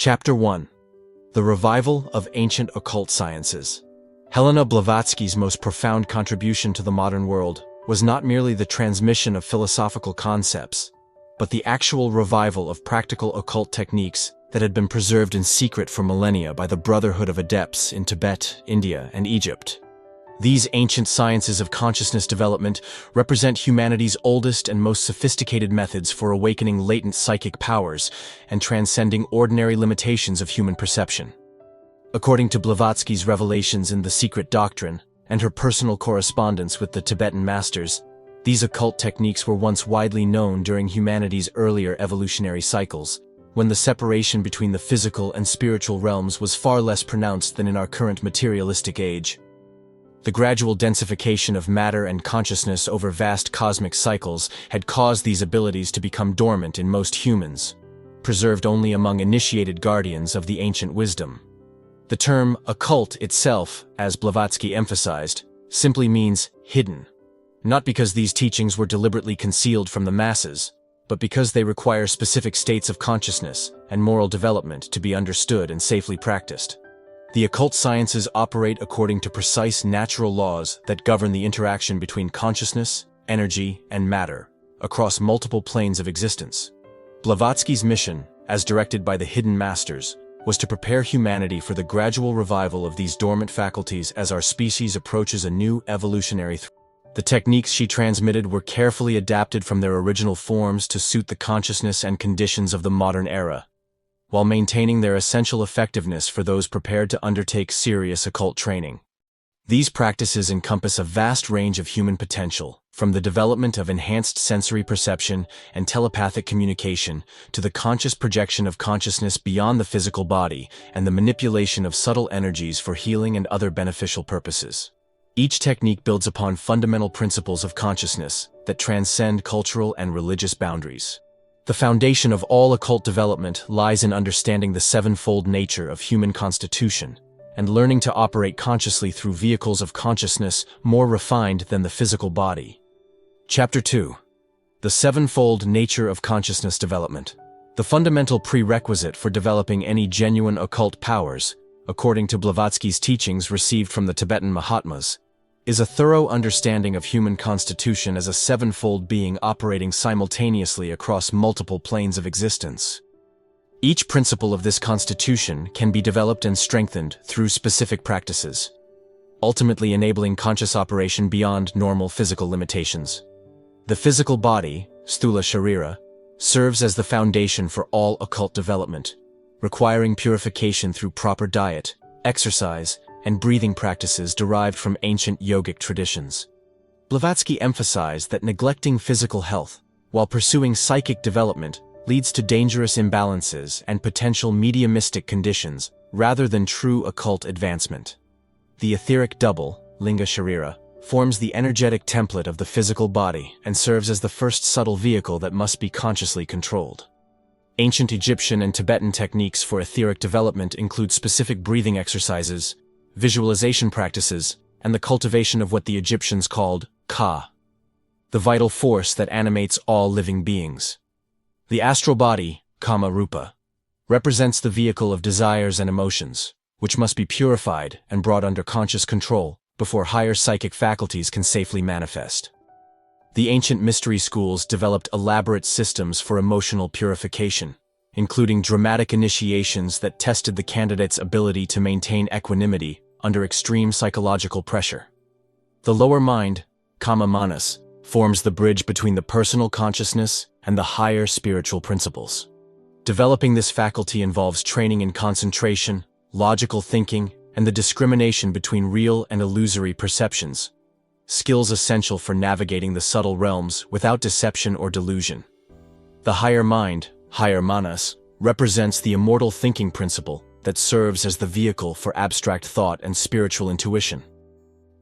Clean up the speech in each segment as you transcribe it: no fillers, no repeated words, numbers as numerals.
Chapter 1. The Revival of Ancient Occult Sciences. Helena Blavatsky's most profound contribution to the modern world was not merely the transmission of philosophical concepts, but the actual revival of practical occult techniques that had been preserved in secret for millennia by the Brotherhood of Adepts in Tibet, India, and Egypt. These ancient sciences of consciousness development represent humanity's oldest and most sophisticated methods for awakening latent psychic powers and transcending ordinary limitations of human perception. According to Blavatsky's revelations in the Secret Doctrine and her personal correspondence with the Tibetan masters, these occult techniques were once widely known during humanity's earlier evolutionary cycles, when the separation between the physical and spiritual realms was far less pronounced than in our current materialistic age. The gradual densification of matter and consciousness over vast cosmic cycles had caused these abilities to become dormant in most humans, preserved only among initiated guardians of the ancient wisdom. The term occult itself, as Blavatsky emphasized, simply means hidden, not because these teachings were deliberately concealed from the masses, but because they require specific states of consciousness and moral development to be understood and safely practiced. The occult sciences operate according to precise natural laws that govern the interaction between consciousness, energy, and matter across multiple planes of existence. Blavatsky's mission, as directed by the hidden masters, was to prepare humanity for the gradual revival of these dormant faculties as our species approaches a new evolutionary The techniques she transmitted were carefully adapted from their original forms to suit the consciousness and conditions of the modern era, while maintaining their essential effectiveness for those prepared to undertake serious occult training. These practices encompass a vast range of human potential, from the development of enhanced sensory perception and telepathic communication to the conscious projection of consciousness beyond the physical body and the manipulation of subtle energies for healing and other beneficial purposes. Each technique builds upon fundamental principles of consciousness that transcend cultural and religious boundaries. The foundation of all occult development lies in understanding the sevenfold nature of human constitution and learning to operate consciously through vehicles of consciousness more refined than the physical body. Chapter 2. The sevenfold nature of consciousness development. The fundamental prerequisite for developing any genuine occult powers, according to Blavatsky's teachings received from the Tibetan Mahatmas, is a thorough understanding of human constitution as a sevenfold being operating simultaneously across multiple planes of existence. Each principle of this constitution can be developed and strengthened through specific practices, ultimately enabling conscious operation beyond normal physical limitations. The physical body, sthula sharira, serves as the foundation for all occult development, requiring purification through proper diet, exercise, and breathing practices derived from ancient yogic traditions. Blavatsky emphasized that neglecting physical health while pursuing psychic development leads to dangerous imbalances and potential mediumistic conditions rather than true occult advancement. The etheric double, linga sharira, forms the energetic template of the physical body and serves as the first subtle vehicle that must be consciously controlled. Ancient Egyptian and Tibetan techniques for etheric development include specific breathing exercises, visualization practices, and the cultivation of what the Egyptians called ka, the vital force that animates all living beings. The astral body, kama rupa, represents the vehicle of desires and emotions, which must be purified and brought under conscious control before higher psychic faculties can safely manifest. The ancient mystery schools developed elaborate systems for emotional purification, including dramatic initiations that tested the candidate's ability to maintain equanimity under extreme psychological pressure. The lower mind, kama manas, forms the bridge between the personal consciousness and the higher spiritual principles. Developing this faculty involves training in concentration, logical thinking, and the discrimination between real and illusory perceptions, skills essential for navigating the subtle realms without deception or delusion. The higher mind, higher manas, represents the immortal thinking principle that serves as the vehicle for abstract thought and spiritual intuition.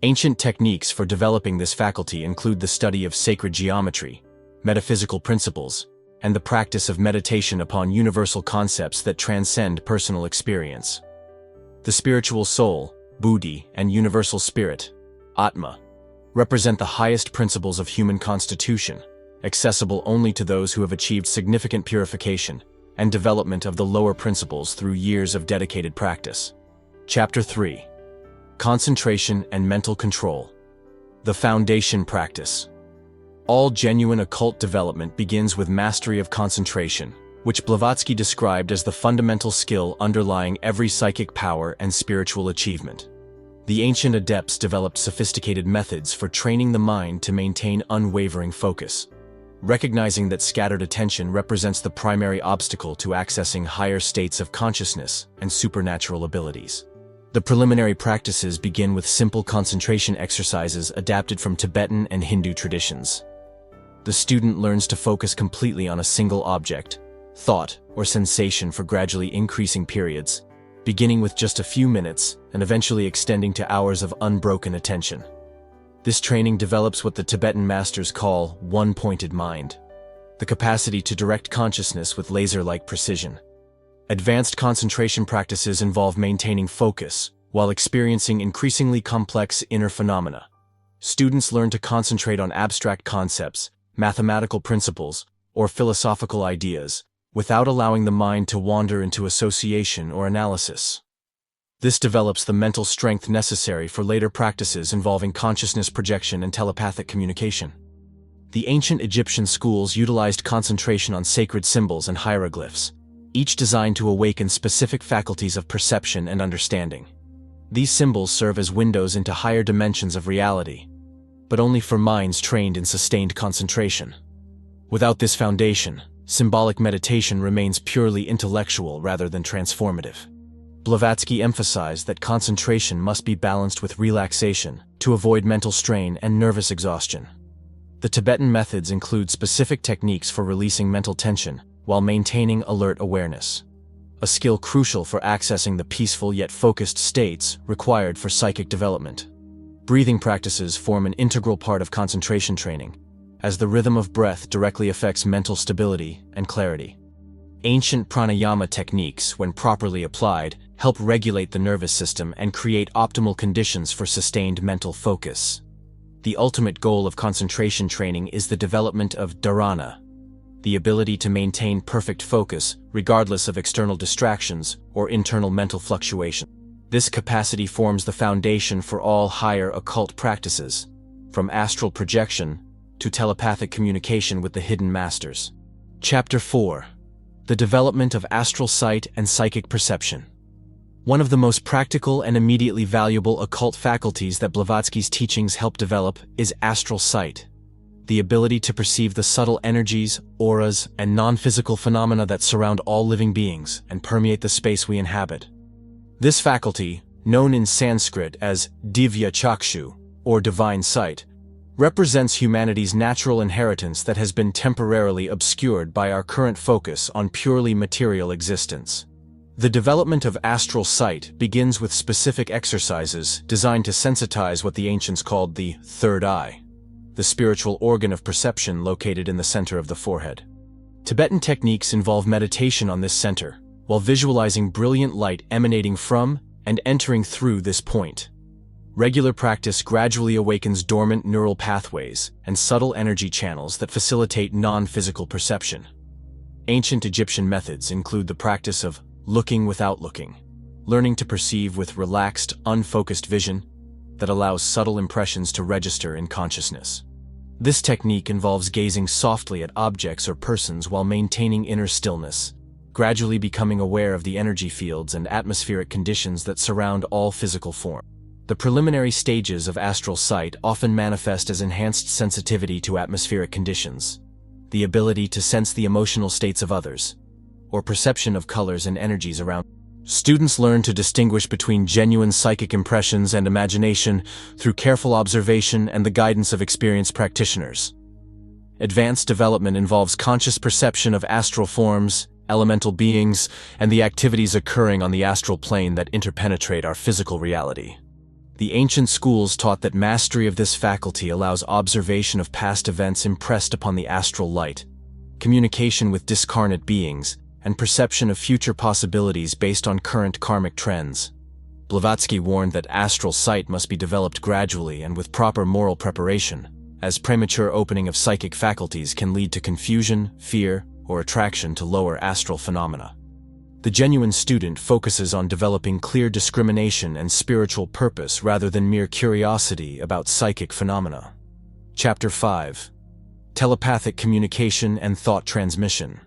Ancient techniques for developing this faculty include the study of sacred geometry, metaphysical principles, and the practice of meditation upon universal concepts that transcend personal experience. The spiritual soul, buddhi, and universal spirit, atma, represent the highest principles of human constitution, accessible only to those who have achieved significant purification and development of the lower principles through years of dedicated practice. Chapter 3. Concentration and Mental Control. The Foundation Practice. All genuine occult development begins with mastery of concentration, which Blavatsky described as the fundamental skill underlying every psychic power and spiritual achievement. The ancient adepts developed sophisticated methods for training the mind to maintain unwavering focus, recognizing that scattered attention represents the primary obstacle to accessing higher states of consciousness and supernatural abilities. The preliminary practices begin with simple concentration exercises adapted from Tibetan and Hindu traditions. The student learns to focus completely on a single object, thought, or sensation for gradually increasing periods, beginning with just a few minutes and eventually extending to hours of unbroken attention. This training develops what the Tibetan masters call one-pointed mind, the capacity to direct consciousness with laser-like precision. Advanced concentration practices involve maintaining focus while experiencing increasingly complex inner phenomena. Students learn to concentrate on abstract concepts, mathematical principles, or philosophical ideas, without allowing the mind to wander into association or analysis. This develops the mental strength necessary for later practices involving consciousness projection and telepathic communication. The ancient Egyptian schools utilized concentration on sacred symbols and hieroglyphs, each designed to awaken specific faculties of perception and understanding. These symbols serve as windows into higher dimensions of reality, but only for minds trained in sustained concentration. Without this foundation, symbolic meditation remains purely intellectual rather than transformative. Blavatsky emphasized that concentration must be balanced with relaxation to avoid mental strain and nervous exhaustion. The Tibetan methods include specific techniques for releasing mental tension while maintaining alert awareness, a skill crucial for accessing the peaceful yet focused states required for psychic development. Breathing practices form an integral part of concentration training, as the rhythm of breath directly affects mental stability and clarity. Ancient pranayama techniques, when properly applied, help regulate the nervous system and create optimal conditions for sustained mental focus. The ultimate goal of concentration training is the development of dharana, the ability to maintain perfect focus regardless of external distractions or internal mental fluctuation. This capacity forms the foundation for all higher occult practices, from astral projection to telepathic communication with the hidden masters. Chapter 4. The Development of Astral Sight and Psychic Perception. One of the most practical and immediately valuable occult faculties that Blavatsky's teachings help develop is astral sight, the ability to perceive the subtle energies, auras, and non-physical phenomena that surround all living beings and permeate the space we inhabit. This faculty, known in Sanskrit as divya chakshu, or divine sight, represents humanity's natural inheritance that has been temporarily obscured by our current focus on purely material existence. The development of astral sight begins with specific exercises designed to sensitize what the ancients called the third eye, the spiritual organ of perception located in the center of the forehead. Tibetan techniques involve meditation on this center, while visualizing brilliant light emanating from and entering through this point. Regular practice gradually awakens dormant neural pathways and subtle energy channels that facilitate non-physical perception. Ancient Egyptian methods include the practice of looking without looking, learning to perceive with relaxed, unfocused vision that allows subtle impressions to register in consciousness. This technique involves gazing softly at objects or persons while maintaining inner stillness, gradually becoming aware of the energy fields and atmospheric conditions that surround all physical form. The preliminary stages of astral sight often manifest as enhanced sensitivity to atmospheric conditions, the ability to sense the emotional states of others, or perception of colors and energies around. Students learn to distinguish between genuine psychic impressions and imagination through careful observation and the guidance of experienced practitioners. Advanced development involves conscious perception of astral forms, elemental beings, and the activities occurring on the astral plane that interpenetrate our physical reality. The ancient schools taught that mastery of this faculty allows observation of past events impressed upon the astral light, communication with discarnate beings, and perception of future possibilities based on current karmic trends. Blavatsky warned that astral sight must be developed gradually and with proper moral preparation, as premature opening of psychic faculties can lead to confusion, fear, or attraction to lower astral phenomena. The genuine student focuses on developing clear discrimination and spiritual purpose rather than mere curiosity about psychic phenomena. Chapter 5. Telepathic Communication and Thought Transmission.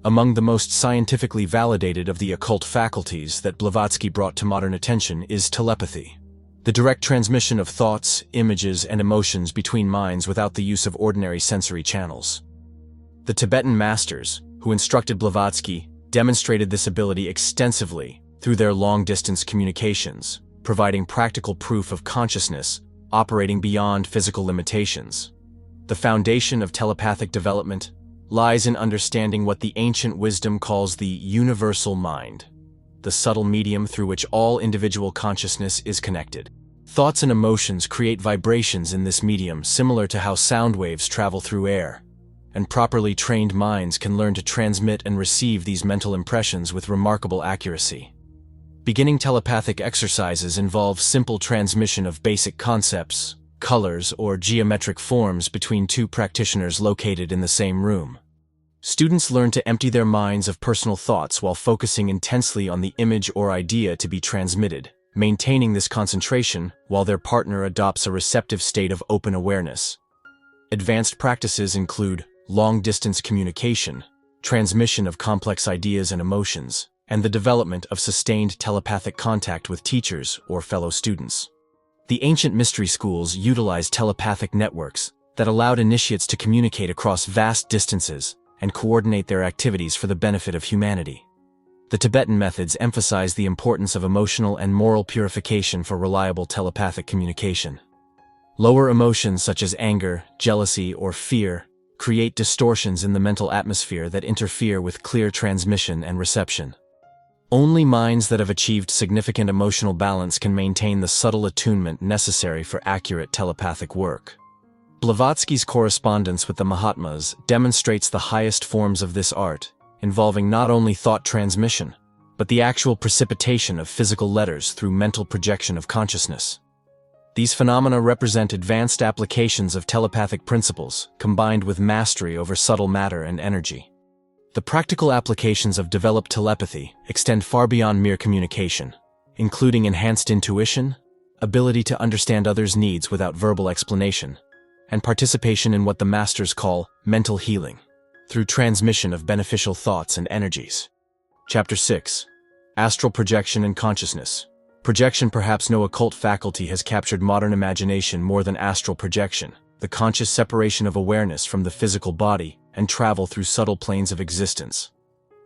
Among the most scientifically validated of the occult faculties that Blavatsky brought to modern attention is telepathy, the direct transmission of thoughts, images, and emotions between minds without the use of ordinary sensory channels. The Tibetan masters, who instructed Blavatsky, demonstrated this ability extensively through their long-distance communications, providing practical proof of consciousness operating beyond physical limitations. The foundation of telepathic development lies in understanding what the ancient wisdom calls the universal mind, the subtle medium through which all individual consciousness is connected. Thoughts and emotions create vibrations in this medium similar to how sound waves travel through air, and properly trained minds can learn to transmit and receive these mental impressions with remarkable accuracy. Beginning telepathic exercises involve simple transmission of basic concepts, colors, or geometric forms between two practitioners located in the same room. Students learn to empty their minds of personal thoughts while focusing intensely on the image or idea to be transmitted, maintaining this concentration while their partner adopts a receptive state of open awareness. Advanced practices include long-distance communication, transmission of complex ideas and emotions, and the development of sustained telepathic contact with teachers or fellow students. The ancient mystery schools utilized telepathic networks that allowed initiates to communicate across vast distances and coordinate their activities for the benefit of humanity. The Tibetan methods emphasize the importance of emotional and moral purification for reliable telepathic communication. Lower emotions such as anger, jealousy, or fear create distortions in the mental atmosphere that interfere with clear transmission and reception. Only minds that have achieved significant emotional balance can maintain the subtle attunement necessary for accurate telepathic work. Blavatsky's correspondence with the Mahatmas demonstrates the highest forms of this art, involving not only thought transmission, but the actual precipitation of physical letters through mental projection of consciousness. These phenomena represent advanced applications of telepathic principles, combined with mastery over subtle matter and energy. The practical applications of developed telepathy extend far beyond mere communication, including enhanced intuition, ability to understand others' needs without verbal explanation, and participation in what the masters call mental healing, through transmission of beneficial thoughts and energies. Chapter 6. Astral Projection and Consciousness. Projection. Perhaps no occult faculty has captured modern imagination more than astral projection, the conscious separation of awareness from the physical body and travel through subtle planes of existence.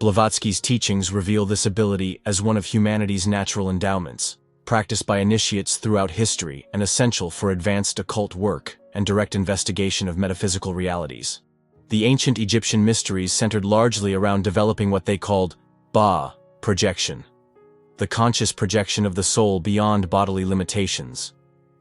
Blavatsky's teachings reveal this ability as one of humanity's natural endowments, practiced by initiates throughout history and essential for advanced occult work and direct investigation of metaphysical realities. The ancient Egyptian mysteries centered largely around developing what they called Ba projection, the conscious projection of the soul beyond bodily limitations.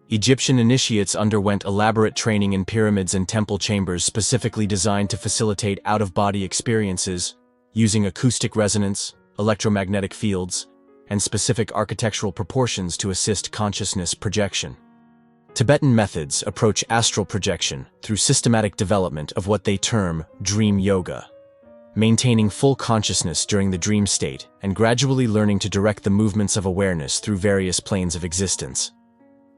Egyptian initiates underwent elaborate training in pyramids and temple chambers specifically designed to facilitate out-of-body experiences, using acoustic resonance, electromagnetic fields, and specific architectural proportions to assist consciousness projection. Tibetan methods approach astral projection through systematic development of what they term dream yoga, maintaining full consciousness during the dream state and gradually learning to direct the movements of awareness through various planes of existence.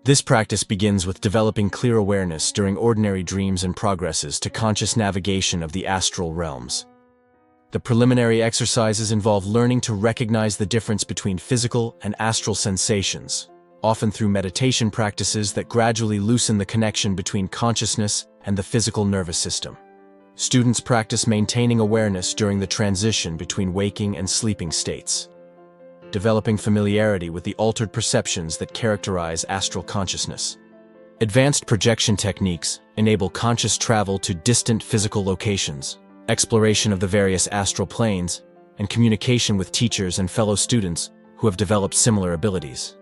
This practice begins with developing clear awareness during ordinary dreams and progresses to conscious navigation of the astral realms. The preliminary exercises involve learning to recognize the difference between physical and astral sensations, often through meditation practices that gradually loosen the connection between consciousness and the physical nervous system. Students practice maintaining awareness during the transition between waking and sleeping states, developing familiarity with the altered perceptions that characterize astral consciousness. Advanced projection techniques enable conscious travel to distant physical locations, exploration of the various astral planes, and communication with teachers and fellow students who have developed similar abilities.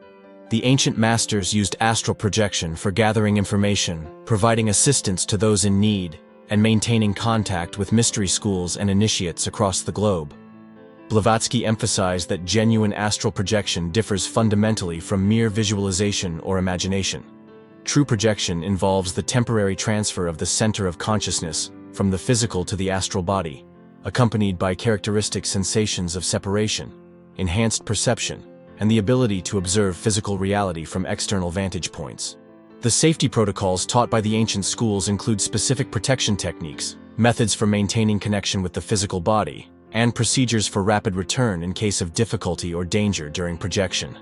The ancient masters used astral projection for gathering information, providing assistance to those in need, and maintaining contact with mystery schools and initiates across the globe. Blavatsky emphasized that genuine astral projection differs fundamentally from mere visualization or imagination. True projection involves the temporary transfer of the center of consciousness from the physical to the astral body, accompanied by characteristic sensations of separation, enhanced perception, and the ability to observe physical reality from external vantage points. The safety protocols taught by the ancient schools include specific protection techniques, methods for maintaining connection with the physical body, and procedures for rapid return in case of difficulty or danger during projection.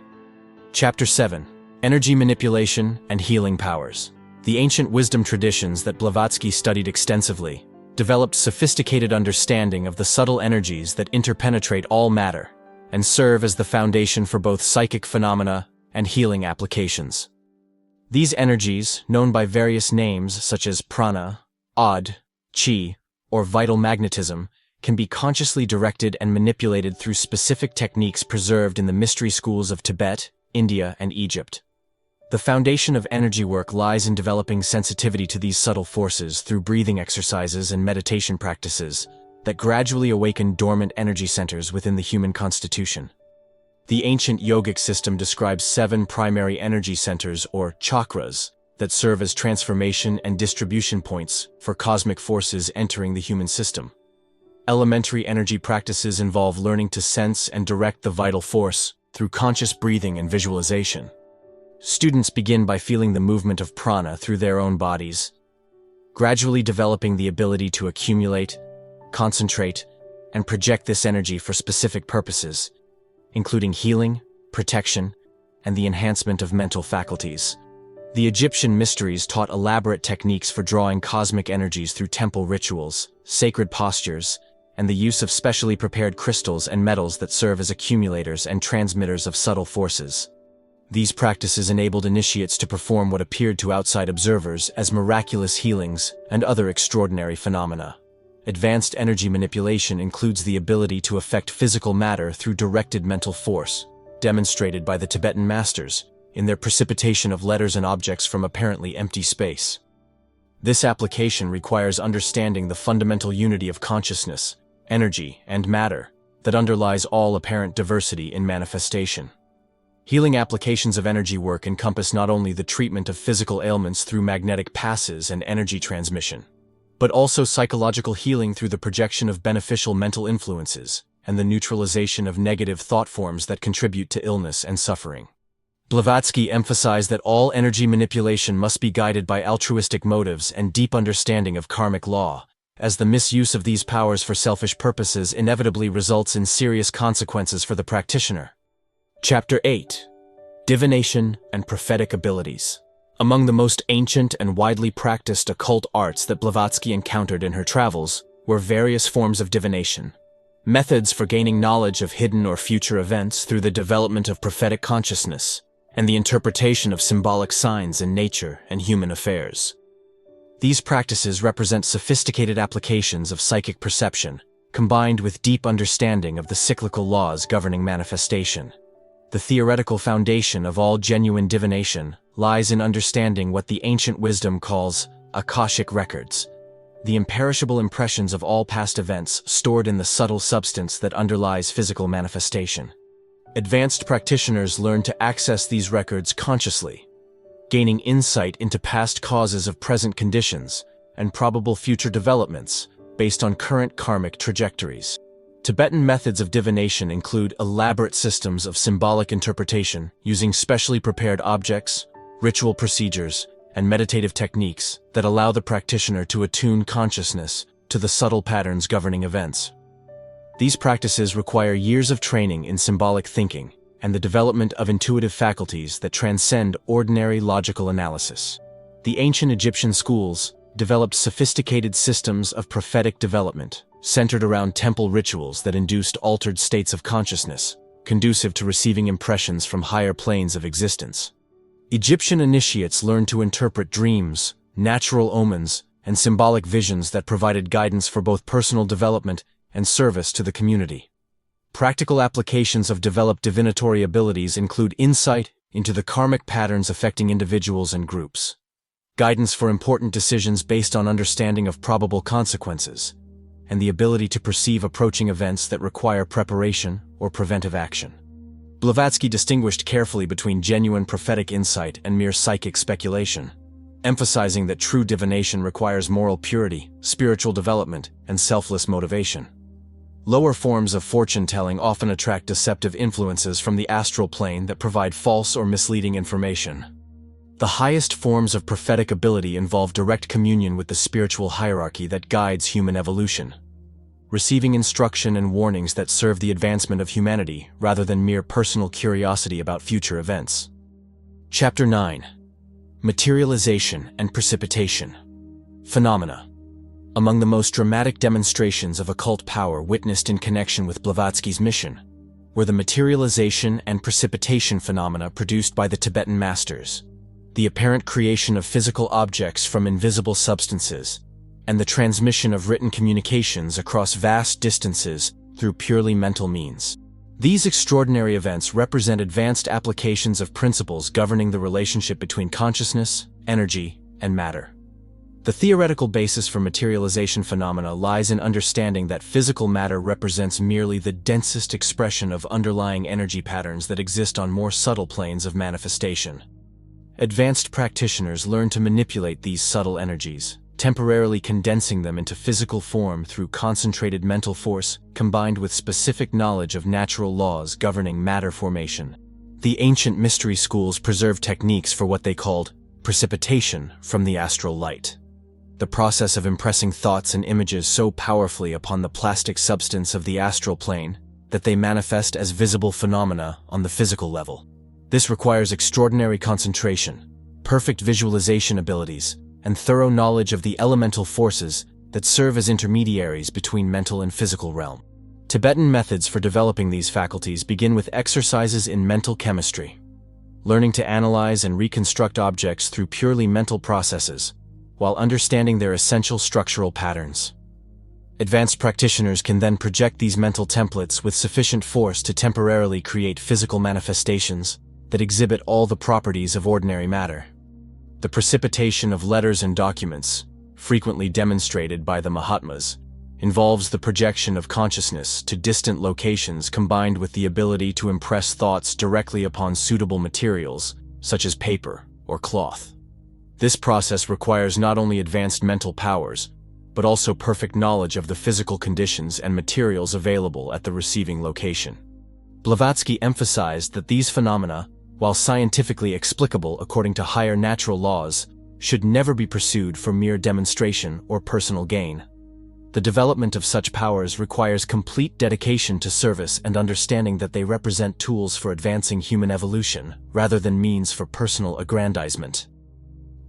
Chapter 7. Energy Manipulation and Healing Powers. The ancient wisdom traditions that Blavatsky studied extensively developed sophisticated understanding of the subtle energies that interpenetrate all matter and serve as the foundation for both psychic phenomena and healing applications. These energies, known by various names such as prana, ad, chi, or vital magnetism, can be consciously directed and manipulated through specific techniques preserved in the mystery schools of Tibet, India, and Egypt. The foundation of energy work lies in developing sensitivity to these subtle forces through breathing exercises and meditation practices that gradually awaken dormant energy centers within the human constitution. The ancient yogic system describes 7 primary energy centers, or chakras, that serve as transformation and distribution points for cosmic forces entering the human system. Elementary energy practices involve learning to sense and direct the vital force through conscious breathing and visualization. Students begin by feeling the movement of prana through their own bodies, gradually developing the ability to accumulate, concentrate, and project this energy for specific purposes, including healing, protection, and the enhancement of mental faculties. The Egyptian mysteries taught elaborate techniques for drawing cosmic energies through temple rituals, sacred postures, and the use of specially prepared crystals and metals that serve as accumulators and transmitters of subtle forces. These practices enabled initiates to perform what appeared to outside observers as miraculous healings and other extraordinary phenomena. Advanced energy manipulation includes the ability to affect physical matter through directed mental force, demonstrated by the Tibetan masters in their precipitation of letters and objects from apparently empty space. This application requires understanding the fundamental unity of consciousness, energy, and matter that underlies all apparent diversity in manifestation. Healing applications of energy work encompass not only the treatment of physical ailments through magnetic passes and energy transmission, but also psychological healing through the projection of beneficial mental influences and the neutralization of negative thought forms that contribute to illness and suffering. Blavatsky emphasized that all energy manipulation must be guided by altruistic motives and deep understanding of karmic law, as the misuse of these powers for selfish purposes inevitably results in serious consequences for the practitioner. Chapter 8. Divination and Prophetic Abilities. Among the most ancient and widely practiced occult arts that Blavatsky encountered in her travels were various forms of divination, methods for gaining knowledge of hidden or future events through the development of prophetic consciousness, and the interpretation of symbolic signs in nature and human affairs. These practices represent sophisticated applications of psychic perception, combined with deep understanding of the cyclical laws governing manifestation. The theoretical foundation of all genuine divination lies in understanding what the ancient wisdom calls Akashic records, the imperishable impressions of all past events stored in the subtle substance that underlies physical manifestation. Advanced practitioners learn to access these records consciously, gaining insight into past causes of present conditions and probable future developments based on current karmic trajectories. Tibetan methods of divination include elaborate systems of symbolic interpretation using specially prepared objects, ritual procedures, and meditative techniques that allow the practitioner to attune consciousness to the subtle patterns governing events. These practices require years of training in symbolic thinking and the development of intuitive faculties that transcend ordinary logical analysis. The ancient Egyptian schools developed sophisticated systems of prophetic development, centered around temple rituals that induced altered states of consciousness, conducive to receiving impressions from higher planes of existence. Egyptian initiates learned to interpret dreams, natural omens, and symbolic visions that provided guidance for both personal development and service to the community. Practical applications of developed divinatory abilities include insight into the karmic patterns affecting individuals and groups, guidance for important decisions based on understanding of probable consequences, and the ability to perceive approaching events that require preparation or preventive action. Blavatsky distinguished carefully between genuine prophetic insight and mere psychic speculation, emphasizing that true divination requires moral purity, spiritual development, and selfless motivation. Lower forms of fortune-telling often attract deceptive influences from the astral plane that provide false or misleading information. The highest forms of prophetic ability involve direct communion with the spiritual hierarchy that guides human evolution, receiving instruction and warnings that serve the advancement of humanity rather than mere personal curiosity about future events. Chapter 9. Materialization and Precipitation. Phenomena. Among the most dramatic demonstrations of occult power witnessed in connection with Blavatsky's mission were the materialization and precipitation phenomena produced by the Tibetan masters, the apparent creation of physical objects from invisible substances, and the transmission of written communications across vast distances through purely mental means. These extraordinary events represent advanced applications of principles governing the relationship between consciousness, energy, and matter. The theoretical basis for materialization phenomena lies in understanding that physical matter represents merely the densest expression of underlying energy patterns that exist on more subtle planes of manifestation. Advanced practitioners learn to manipulate these subtle energies, temporarily condensing them into physical form through concentrated mental force combined with specific knowledge of natural laws governing matter formation. The ancient mystery schools preserved techniques for what they called precipitation from the astral light, the process of impressing thoughts and images so powerfully upon the plastic substance of the astral plane that they manifest as visible phenomena on the physical level. This requires extraordinary concentration, perfect visualization abilities, and thorough knowledge of the elemental forces that serve as intermediaries between mental and physical realm. Tibetan methods for developing these faculties begin with exercises in mental chemistry, learning to analyze and reconstruct objects through purely mental processes, while understanding their essential structural patterns. Advanced practitioners can then project these mental templates with sufficient force to temporarily create physical manifestations that exhibit all the properties of ordinary matter. The precipitation of letters and documents, frequently demonstrated by the Mahatmas, involves the projection of consciousness to distant locations combined with the ability to impress thoughts directly upon suitable materials, such as paper or cloth. This process requires not only advanced mental powers, but also perfect knowledge of the physical conditions and materials available at the receiving location. Blavatsky emphasized that these phenomena, while scientifically explicable according to higher natural laws, should never be pursued for mere demonstration or personal gain. The development of such powers requires complete dedication to service and understanding that they represent tools for advancing human evolution rather than means for personal aggrandizement.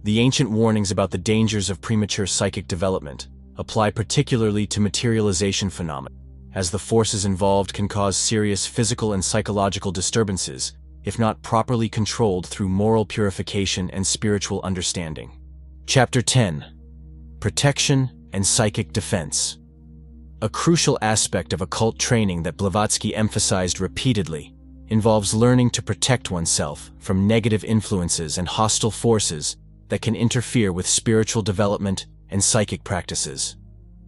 The ancient warnings about the dangers of premature psychic development apply particularly to materialization phenomena, as the forces involved can cause serious physical and psychological disturbances if not properly controlled through moral purification and spiritual understanding. Chapter 10. Protection and Psychic Defense. A crucial aspect of occult training that Blavatsky emphasized repeatedly involves learning to protect oneself from negative influences and hostile forces that can interfere with spiritual development and psychic practices.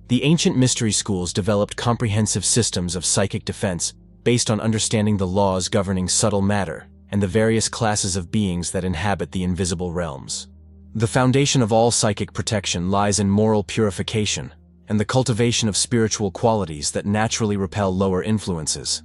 The ancient mystery schools developed comprehensive systems of psychic defense based on understanding the laws governing subtle matter and the various classes of beings that inhabit the invisible realms. The foundation of all psychic protection lies in moral purification and the cultivation of spiritual qualities that naturally repel lower influences.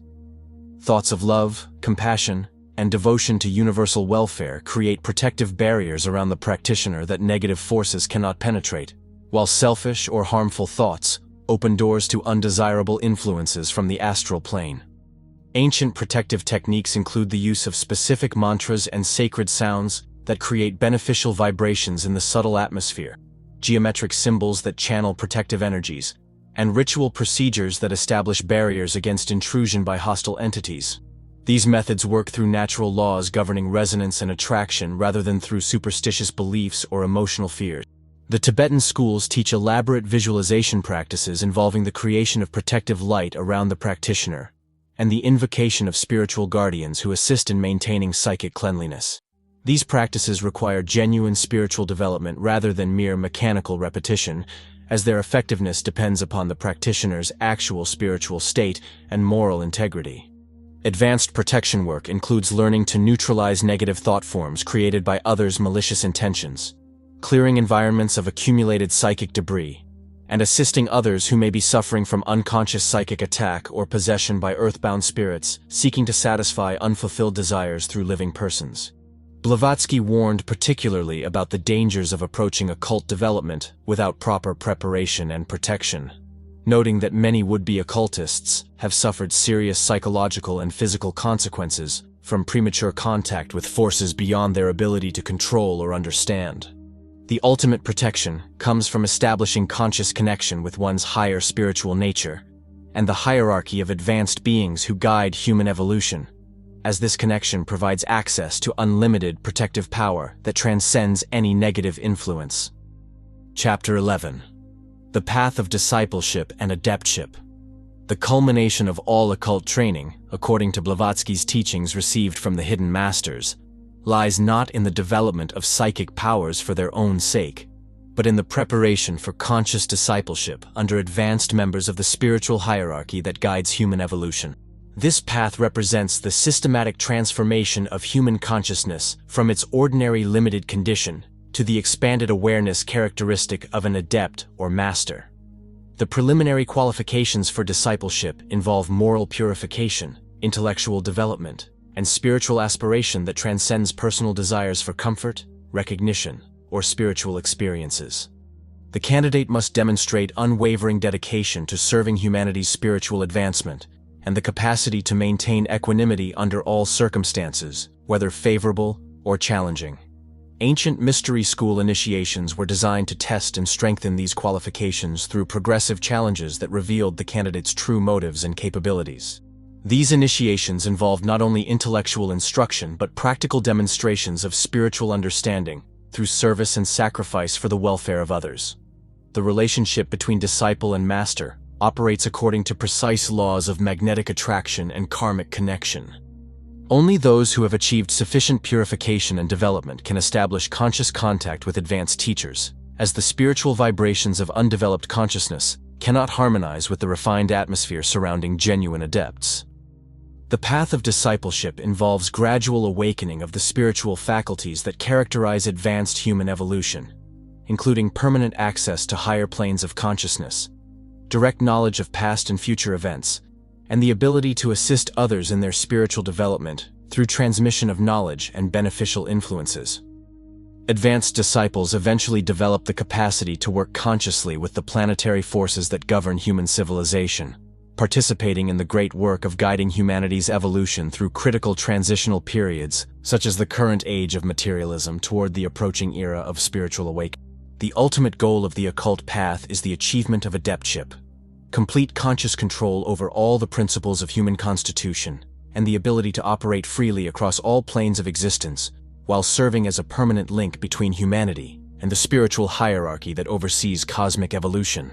Thoughts of love, compassion, and devotion to universal welfare create protective barriers around the practitioner that negative forces cannot penetrate, while selfish or harmful thoughts open doors to undesirable influences from the astral plane. Ancient protective techniques include the use of specific mantras and sacred sounds that create beneficial vibrations in the subtle atmosphere, geometric symbols that channel protective energies, and ritual procedures that establish barriers against intrusion by hostile entities. These methods work through natural laws governing resonance and attraction rather than through superstitious beliefs or emotional fears. The Tibetan schools teach elaborate visualization practices involving the creation of protective light around the practitioner and the invocation of spiritual guardians who assist in maintaining psychic cleanliness. These practices require genuine spiritual development rather than mere mechanical repetition, as their effectiveness depends upon the practitioner's actual spiritual state and moral integrity. Advanced protection work includes learning to neutralize negative thought forms created by others' malicious intentions, clearing environments of accumulated psychic debris, and assisting others who may be suffering from unconscious psychic attack or possession by earthbound spirits seeking to satisfy unfulfilled desires through living persons. Blavatsky warned particularly about the dangers of approaching occult development without proper preparation and protection, noting that many would-be occultists have suffered serious psychological and physical consequences from premature contact with forces beyond their ability to control or understand. The ultimate protection comes from establishing conscious connection with one's higher spiritual nature and the hierarchy of advanced beings who guide human evolution, as this connection provides access to unlimited protective power that transcends any negative influence. Chapter 11. The Path of Discipleship and Adeptship. The culmination of all occult training, according to Blavatsky's teachings received from the hidden masters, lies not in the development of psychic powers for their own sake, but in the preparation for conscious discipleship under advanced members of the spiritual hierarchy that guides human evolution. This path represents the systematic transformation of human consciousness from its ordinary limited condition to the expanded awareness characteristic of an adept or master. The preliminary qualifications for discipleship involve moral purification, intellectual development, and spiritual aspiration that transcends personal desires for comfort, recognition, or spiritual experiences. The candidate must demonstrate unwavering dedication to serving humanity's spiritual advancement and the capacity to maintain equanimity under all circumstances, whether favorable or challenging. Ancient mystery school initiations were designed to test and strengthen these qualifications through progressive challenges that revealed the candidate's true motives and capabilities. These initiations involved not only intellectual instruction but practical demonstrations of spiritual understanding through service and sacrifice for the welfare of others. The relationship between disciple and master operates according to precise laws of magnetic attraction and karmic connection. Only those who have achieved sufficient purification and development can establish conscious contact with advanced teachers, as the spiritual vibrations of undeveloped consciousness cannot harmonize with the refined atmosphere surrounding genuine adepts. The path of discipleship involves gradual awakening of the spiritual faculties that characterize advanced human evolution, including permanent access to higher planes of consciousness, direct knowledge of past and future events, and the ability to assist others in their spiritual development through transmission of knowledge and beneficial influences. Advanced disciples eventually develop the capacity to work consciously with the planetary forces that govern human civilization, participating in the great work of guiding humanity's evolution through critical transitional periods, such as the current age of materialism toward the approaching era of spiritual awakening. The ultimate goal of the occult path is the achievement of adeptship, complete conscious control over all the principles of human constitution, and the ability to operate freely across all planes of existence, while serving as a permanent link between humanity and the spiritual hierarchy that oversees cosmic evolution.